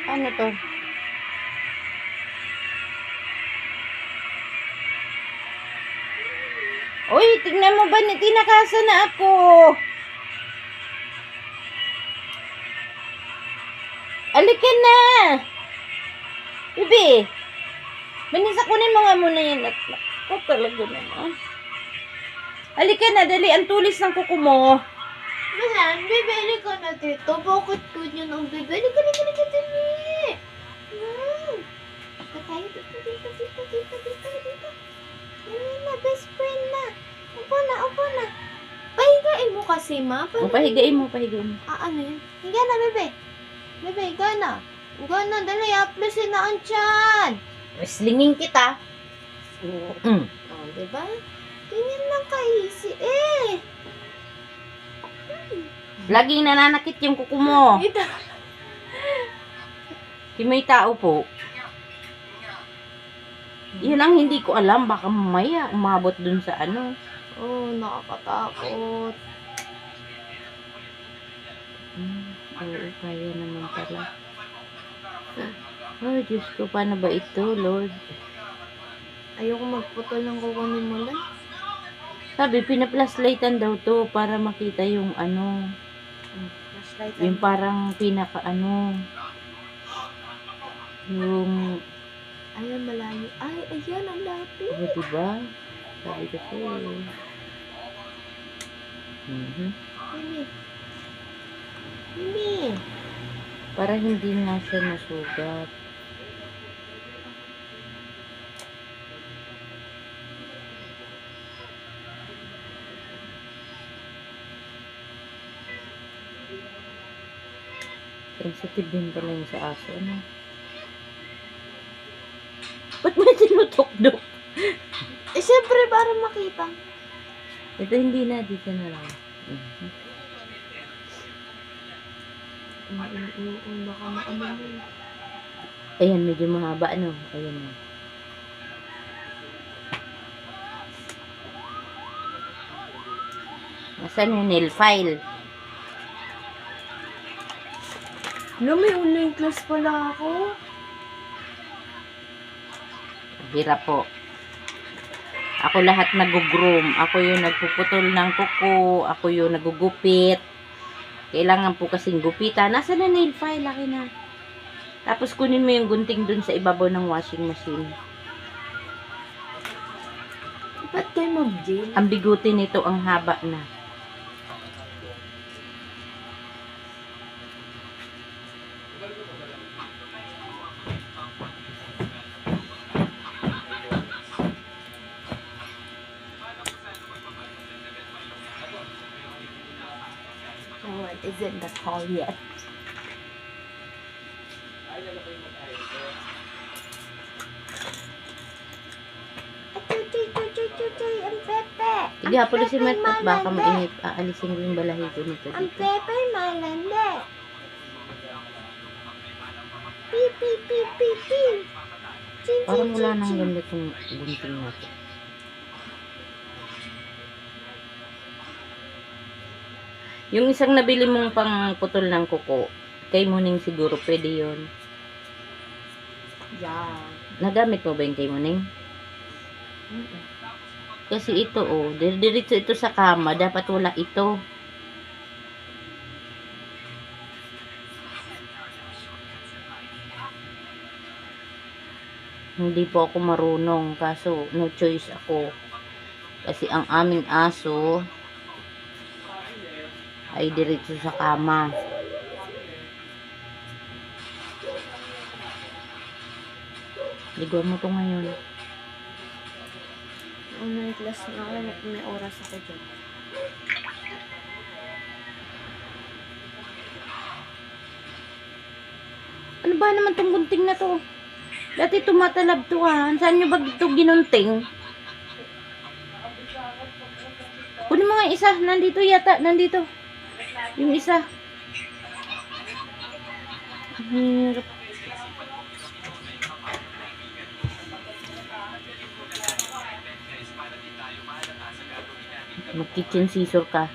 Ano to? Uy, tingnan mo ba, tinakasa na ako. Alika na. Bibi. Manisa, kunin mo nga muna yan. Ako talaga naman. Halika na, dali. Ang tulis ng kuko mo. Mahan, bibili ka na dito. Bakit ko yun ang bibili? Halika, dali. Basta tayo dito. Ayun na, best friend na. Upo na. Pahigain mo kasi, ma. Pahigain mo. Ano yun? Higa na, bebe. Bebe, higa na. Higa na, dali. Aplusin na ang tiyan. Wrestlingin kita. Oh, diba? Ganyan lang ka-easy eh. Laging nananakit yung kuko mo. May tao po. Yun ang hindi ko alam. Baka mamaya umabot dun sa ano. Oh, nakakatakot. Oo, kaya naman pala. Oh, Diyos ko, paano ba ito, Lord? Ayoko magputol ng kuko ni Mulan. Sabi, pinaplaslightan daw to para makita yung ano. Flashlight Yung parang pinaka ano. Yung, Ayan, malayo. Ay, ayan, ang lapit. diba? Sabi ko po. Mimi. Para hindi nga siya masugat. Sensitive din pala yung sa aso, ano? Ba't may tinutokdok? Eh, syempre, para makita. Ito hindi na, dito na lang. Baka maano mo. Ayan, medyo mahaba, ano? Ayan na. Nasaan yung nail file? Alam, may online class pala ako. Hirap po. Ako lahat nag-groom. Ako yung nagpuputol ng kuko. Ako yung nagugupit. Kailangan po kasing gupitan. Nasaan na nail file? Laki na. Tapos kunin mo yung gunting dun sa ibabaw ng washing machine. Ba't kayo mag-jail? Ang biguti nito ang haba na. No one is in the call yet. Chuchay, ang pepe. Sige, hapulis si Matt at baka mainit. Aalisin ko yung balahibo nito Ang dito. pepe malande. Pi. Chin, Parang wala nang ganda itong gunting natin. Yung isang nabili mong pang putol ng kuko, kay Muning siguro pwede yun. Yeah. Nagamit mo ba yung kay Muning? Kasi ito oh, diretso ito sa kama, dapat wala ito. Hindi po ako marunong, kaso no choice ako. Kasi ang aming aso ay diretso sa kama. Ligaw mo to ngayon. Online class na ako. May oras ako dyan. Ano ba naman tong gunting na to? Dati tumatalab to ha. Saan nyo ba ito ginunting? Kunin mo nga isa. Nandito yata. Nandito. Yung isa. Hirap. Mag-kitchen scissor ka.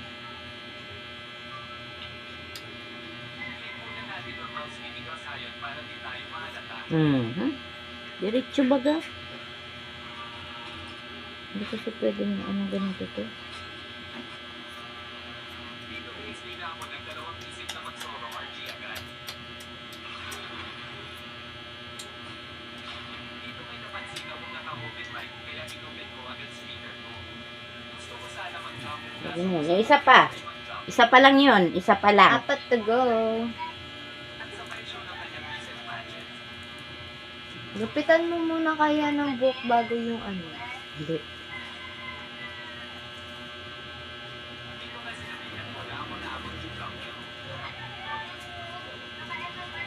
Diretso baga. Hindi kasi pwedeng ano ganito to. Ganyan. Yung isa pa. Isa pa lang yun. Isa pa lang. 4 to go. Gupitan mo muna kaya ng buhok bago yung ano. Hindi.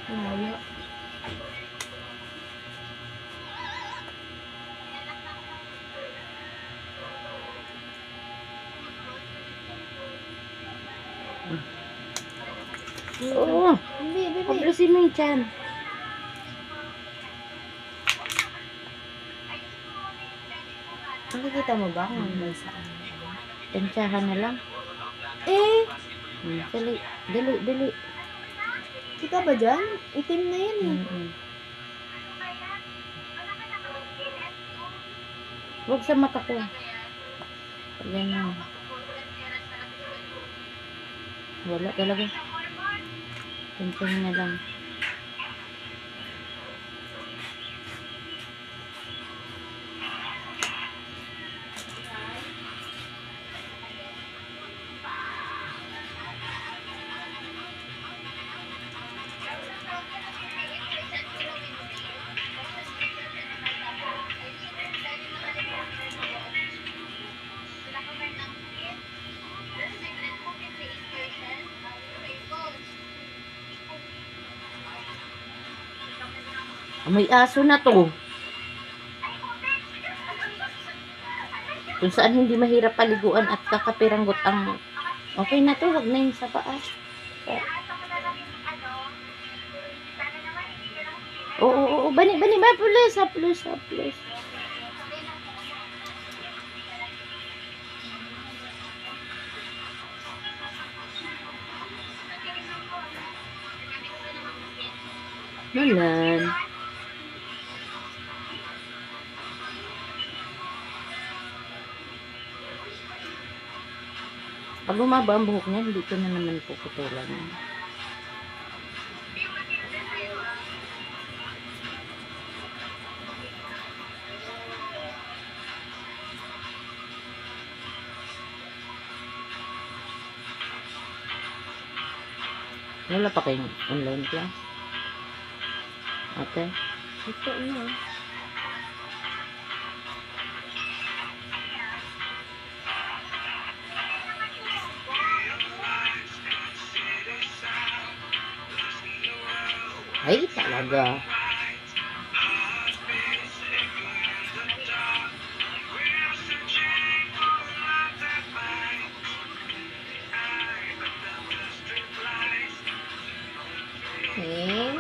Umaya. Oo. Hindi, bebe. Pablusin mo yung tiyan. Nakikita mo ba kung ano saan? Tansyahan na lang. Eh, Dali. Dali. Dali. kita ba dyan? Itim na yan eh. Huwag sa mata ko. Ganyan. Wala talaga. Tansyahan na lang. May aso na to. Kung saan hindi mahirap paliguan at kakapiranggot ang... Okay na to, wag na yung sa paa. Oo. Bani, plus. Malan. Pag umaba ang buhok niya, hindi ko na naman puputulan. Wala pa kayong online class? Okay. Ito na. Ay, talaga. Eh,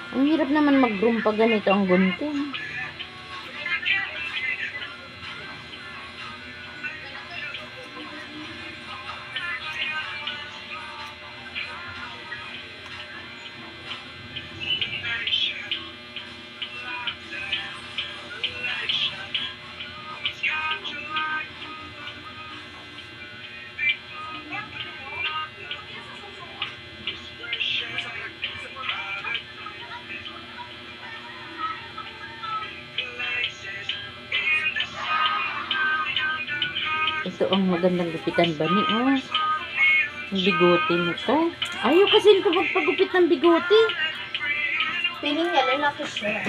Ang hirap naman mag-groom pag ganito ang gunting. Ito ang magandang gupitan bani, oh. Ang bigote nito. Ayaw kasi nito magpagupit ng bigote. piling niya lalaki siya.